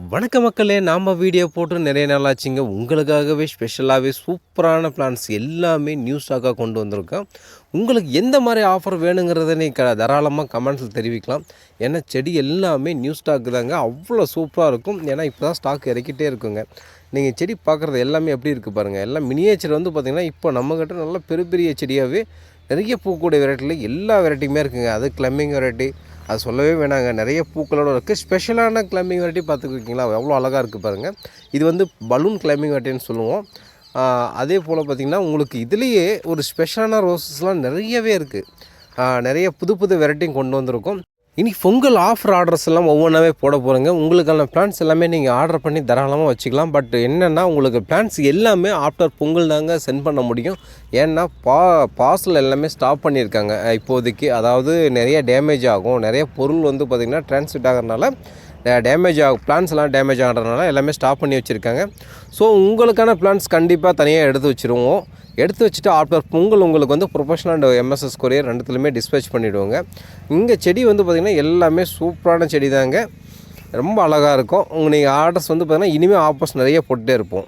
வணக்க மக்களே! நாம வீடியோ போட்டு நிறைய நாள் ஆச்சுங்க. உங்களுக்காகவே ஸ்பெஷலாவே சூப்பரான பிளான்ஸ் எல்லாமே நியூ ஸ்டாக்கா கொண்டு வந்திருக்கோம். உங்களுக்கு எந்த மாரி ஆஃபர் வேணுங்கிறத நீங்க தாராளமா கமெண்ட்ஸ்ல தெரிவிக்கலாம். ஏன்னா செடி எல்லாமே நியூ ஸ்டாக் தாங்க. அவ்வளோ சூப்பரா இருக்கும். ஏன்னா இப்போ தான் ஸ்டாக் இறக்கிட்டே இருக்குங்க. நீங்க செடி பார்க்குறது எல்லாமே எப்படி இருக்குது பாருங்கள். எல்லாம் மினியேச்சர் வந்து பார்த்திங்கன்னா, இப்போ நம்மக்கிட்ட நல்ல பெரிய பெரிய செடியாகவே நிறைய பூக்கூடிய வெரைட்டியில் எல்லா வெரைட்டியுமே இருக்குங்க. அது கிளம்பிங் வெரைட்டி அது சொல்லவே வேணாங்க. நிறைய பூக்களோட இருக்குது. ஸ்பெஷலான கிளைம்பிங் வெரைட்டி பார்த்துருக்கீங்களா? எவ்வளோ அழகாக இருக்குது பாருங்கள். இது வந்து பலூன் கிளைம்பிங் வெரைட்டின்னு சொல்லுவோம். அதே போல் பார்த்திங்கன்னா, உங்களுக்கு இதுலேயே ஒரு ஸ்பெஷலான ரோஸஸ்லாம் நிறையவே இருக்குது. நிறைய புது புது வெரைட்டியும் கொண்டு வந்திருக்கோம். இனி பொங்கல் ஆஃபர் ஆர்டர்ஸ் எல்லாம் ஒவ்வொன்றாவே போட போகிறேங்க. உங்களுக்கான பிளான்ஸ் எல்லாமே நீங்கள் ஆர்டர் பண்ணி தாராளமாக வச்சுக்கலாம். பட் என்னென்னா, உங்களுக்கு பிளான்ஸ் எல்லாமே ஆஃப்டர் பொங்கல் தாங்க சென்ட் பண்ண முடியும். ஏன்னா பார்சல் எல்லாமே ஸ்டாப் பண்ணியிருக்காங்க இப்போதைக்கு. அதாவது நிறைய டேமேஜ் ஆகும். நிறைய பொருள் வந்து பார்த்திங்கன்னா டிரான்ஸ்மிட் ஆகிறதுனால டேமேஜ் ஆகும். பிளான்ஸ் எல்லாம் டேமேஜ் ஆகிறதுனால எல்லாமே ஸ்டாப் பண்ணி வச்சுருக்காங்க. ஸோ உங்களுக்கான பிளான்ஸ் கண்டிப்பாக தனியாக எடுத்து வச்சுருவோம். எடுத்து வச்சுட்டு ஆஃப்டர் பொங்கல் உங்களுக்கு வந்து ப்ரொஃபஷனல் அண்ட் எம்எஸ்எஸ் கொரியர் ரெண்டுத்துலையுமே டிஸ்பேச் பண்ணிவிடுவோங்க. இங்கே செடி வந்து பார்த்திங்கன்னா எல்லாமே சூப்பரான செடி தாங்க. ரொம்ப அழகாக இருக்கும். நீங்கள் ஆர்டர்ஸ் வந்து பார்த்திங்கன்னா இனிமேல் ஆஃபர்ஸ் நிறைய போட்டுகிட்டே இருப்போம்.